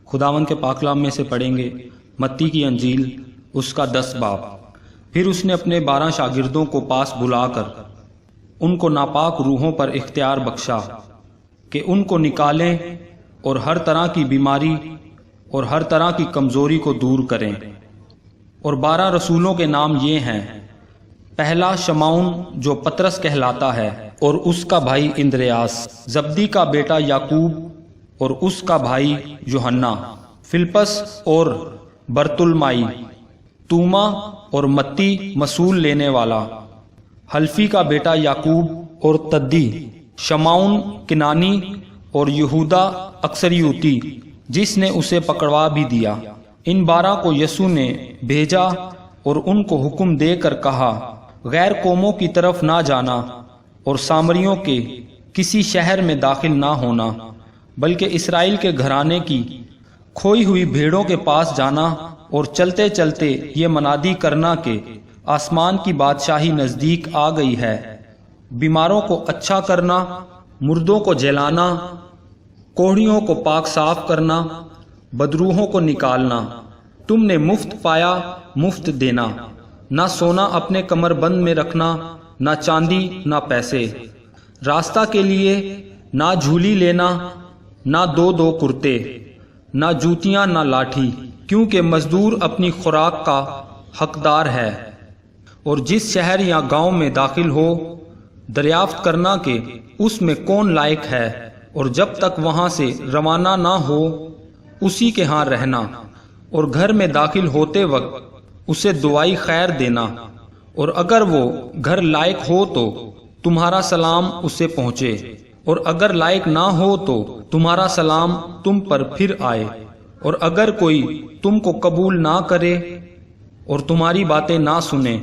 خداوند کے پاک کلام میں سے پڑھیں گے متی کی انجیل اس کا 10 باب۔ پھر اس نے اپنے 12 شاگردوں کو پاس بلا کر ان کو ناپاک روحوں پر اختیار بخشا کہ ان کو نکالیں اور ہر طرح کی بیماری اور ہر طرح کی کمزوری کو دور کریں۔ اور 12 رسولوں کے نام یہ ہیں: پہلا شمعون جو پطرس کہلاتا ہے، اور اس کا بھائی اندریاس، زبدی کا بیٹا یعقوب اور اس کا بھائی یوحنا، فلپس اور برتلمائی، توما اور متی مسول لینے والا، حلفی کا بیٹا یعقوب اور تدی، شمعون کنانی اور یہودا اکثریوتی جس نے اسے پکڑوا بھی دیا۔ ان 12 کو یسوع نے بھیجا اور ان کو حکم دے کر کہا، غیر قوموں کی طرف نہ جانا اور سامریوں کے کسی شہر میں داخل نہ ہونا، بلکہ اسرائیل کے گھرانے کی کھوئی ہوئی بھیڑوں کے پاس جانا اور چلتے چلتے یہ منادی کرنا کہ آسمان کی بادشاہی نزدیک آ گئی ہے۔ بیماروں کو اچھا کرنا، مردوں کو جلانا، کوڑھیوں کو پاک صاف کرنا، بدروحوں کو نکالنا۔ تم نے مفت پایا، مفت دینا، نہ سونا اپنے کمر بند میں رکھنا، نہ چاندی نہ پیسے، راستہ کے لیے نہ جھولی لینا، نہ 2 کرتے، نہ جوتیاں نہ لاٹھی، کیونکہ مزدور اپنی خوراک کا حقدار ہے۔ اور جس شہر یا گاؤں میں داخل ہو، دریافت کرنا کہ اس میں کون لائق ہے، اور جب تک وہاں سے روانہ نہ ہو اسی کے ہاں رہنا، اور گھر میں داخل ہوتے وقت اسے دعائی خیر دینا، اور اگر وہ گھر لائق ہو تو تمہارا سلام اسے پہنچے، اور اگر لائق نہ ہو تو تمہارا سلام تم پر پھر آئے۔ اور اگر کوئی تم کو قبول نہ کرے اور تمہاری باتیں نہ سنے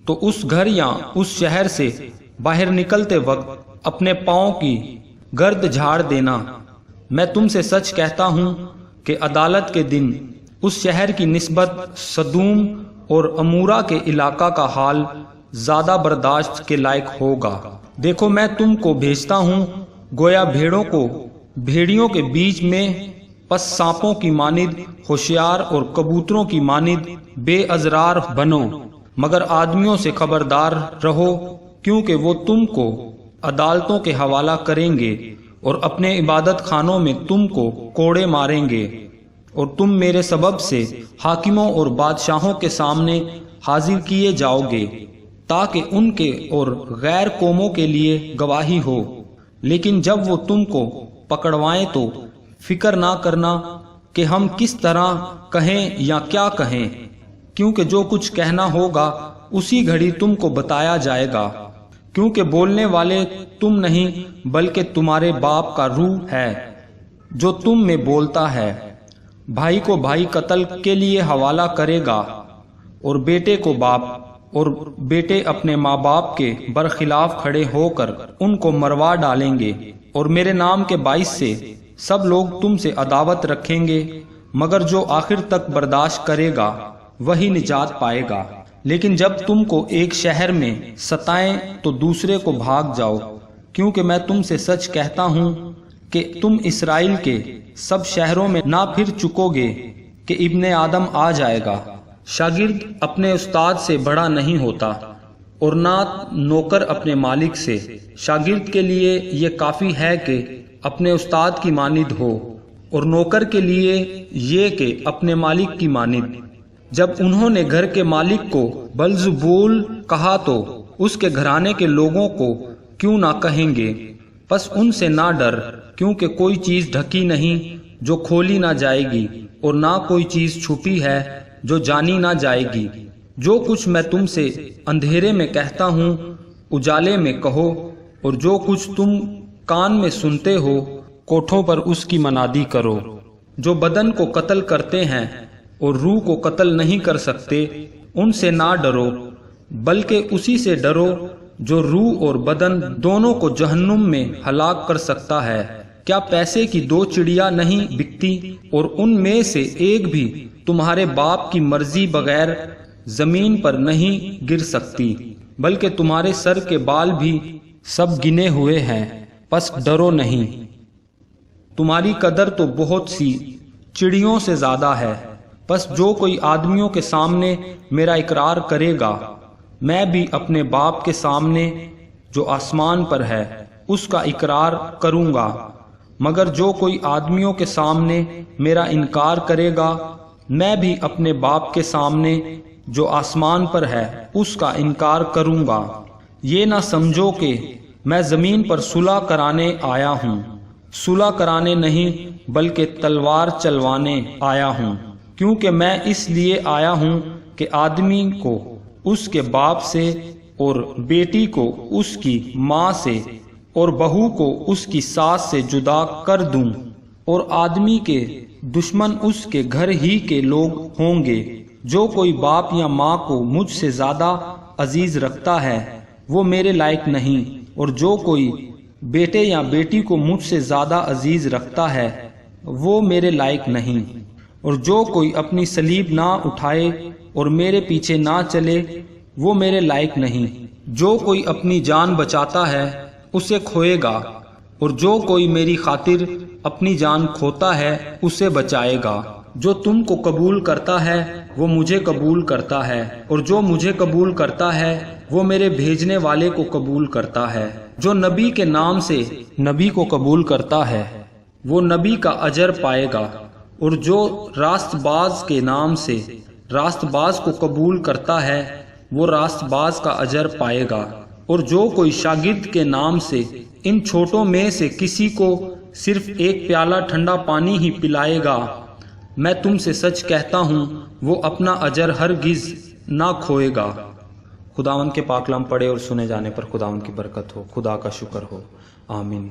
تو اس گھر یا اس شہر سے باہر نکلتے وقت اپنے پاؤں کی گرد جھاڑ دینا۔ میں تم سے سچ کہتا ہوں کہ عدالت کے دن اس شہر کی نسبت سدوم اور عمورہ کے علاقہ کا حال زیادہ برداشت کے لائق ہوگا۔ دیکھو میں تم کو بھیجتا ہوں گویا بھیڑوں کو بھیڑیوں کے بیچ میں، پس سانپوں کی مانند ہوشیار اور کبوتروں کی مانند بے ازرار بنو، مگر آدمیوں سے خبردار رہو، کیونکہ وہ تم کو عدالتوں کے حوالہ کریں گے اور اپنے عبادت خانوں میں تم کو کوڑے ماریں گے، اور تم میرے سبب سے حاکموں اور بادشاہوں کے سامنے حاضر کیے جاؤ گے، تاکہ ان کے اور غیر قوموں کے لیے گواہی ہو۔ لیکن جب وہ تم کو پکڑوائیں تو فکر نہ کرنا کہ ہم کس طرح کہیں یا کیا کہیں، کیونکہ جو کچھ کہنا ہوگا اسی گھڑی تم کو بتایا جائے گا، کیونکہ بولنے والے تم نہیں بلکہ تمہارے باپ کا روح ہے جو تم میں بولتا ہے۔ بھائی کو بھائی قتل کے لیے حوالہ کرے گا، اور بیٹے کو باپ، اور بیٹے اپنے ماں باپ کے برخلاف کھڑے ہو کر ان کو مروا ڈالیں گے، اور میرے نام کے باعث سے سب لوگ تم سے عداوت رکھیں گے، مگر جو آخر تک برداشت کرے گا وہی نجات پائے گا۔ لیکن جب تم کو ایک شہر میں ستائیں تو دوسرے کو بھاگ جاؤ، کیونکہ میں تم سے سچ کہتا ہوں کہ تم اسرائیل کے سب شہروں میں نہ پھر چکو گے کہ ابن آدم آ جائے گا۔ شاگرد اپنے استاد سے بڑا نہیں ہوتا، اور نہ نوکر اپنے مالک سے۔ شاگرد کے لیے یہ کافی ہے کہ اپنے استاد کی مانند ہو، اور نوکر کے لیے یہ کہ اپنے مالک کی مانند۔ جب انہوں نے گھر کے مالک کو بلزبول کہا تو اس کے گھرانے کے لوگوں کو کیوں نہ کہیں گے؟ پس ان سے نہ ڈر، کیونکہ کوئی چیز ڈھکی نہیں جو کھولی نہ جائے گی، اور نہ کوئی چیز چھپی ہے جو جانی نہ جائے گی۔ جو کچھ میں تم سے اندھیرے میں کہتا ہوں اجالے میں کہو، اور جو کچھ تم کان میں سنتے ہو کوٹھوں پر اس کی منادی کرو۔ جو بدن کو قتل کرتے ہیں اور روح کو قتل نہیں کر سکتے، ان سے نہ ڈرو، بلکہ اسی سے ڈرو جو روح اور بدن دونوں کو جہنم میں ہلاک کر سکتا ہے۔ کیا پیسے کی 2 چڑیا نہیں بکتی، اور ان میں سے ایک بھی تمہارے باپ کی مرضی بغیر زمین پر نہیں گر سکتی؟ بلکہ تمہارے سر کے بال بھی سب گنے ہوئے ہیں، پس ڈرو نہیں۔ تمہاری قدر تو بہت سی چڑیوں سے زیادہ ہے۔ بس جو کوئی آدمیوں کے سامنے میرا اقرار کرے گا، میں بھی اپنے باپ کے سامنے جو آسمان پر ہے اس کا اقرار کروں گا، مگر جو کوئی آدمیوں کے سامنے میرا انکار کرے گا، میں بھی اپنے باپ کے سامنے جو آسمان پر ہے اس کا انکار کروں گا۔ یہ نہ سمجھو کہ میں زمین پر صلح کرانے آیا ہوں، صلح کرانے نہیں بلکہ تلوار چلوانے آیا ہوں، کیونکہ میں اس لیے آیا ہوں کہ آدمی کو اس کے باپ سے اور بیٹی کو اس کی ماں سے اور بہو کو اس کی ساس سے جدا کر دوں، اور آدمی کے دشمن اس کے گھر ہی کے لوگ ہوں گے۔ جو کوئی باپ یا ماں کو مجھ سے زیادہ عزیز رکھتا ہے وہ میرے لائق نہیں، اور جو کوئی بیٹے یا بیٹی کو مجھ سے زیادہ عزیز رکھتا ہے وہ میرے لائق نہیں، اور جو کوئی اپنی صلیب نہ اٹھائے اور میرے پیچھے نہ چلے وہ میرے لائق نہیں۔ جو کوئی اپنی جان بچاتا ہے اسے کھوئے گا، اور جو کوئی میری خاطر اپنی جان کھوتا ہے اسے بچائے گا۔ جو تم کو قبول کرتا ہے وہ مجھے قبول کرتا ہے، اور جو مجھے قبول کرتا ہے وہ میرے بھیجنے والے کو قبول کرتا ہے۔ جو نبی کے نام سے نبی کو قبول کرتا ہے وہ نبی کا اجر پائے گا، اور جو راست باز کے نام سے راست باز کو قبول کرتا ہے وہ راست باز کا اجر پائے گا۔ اور جو کوئی شاگرد کے نام سے ان چھوٹوں میں سے کسی کو صرف ایک پیالہ ٹھنڈا پانی ہی پلائے گا، میں تم سے سچ کہتا ہوں وہ اپنا اجر ہرگز نہ کھوئے گا۔ خداوند کے پاک کلام پڑھے اور سنے جانے پر خداوند کی برکت ہو، خدا کا شکر ہو، آمین۔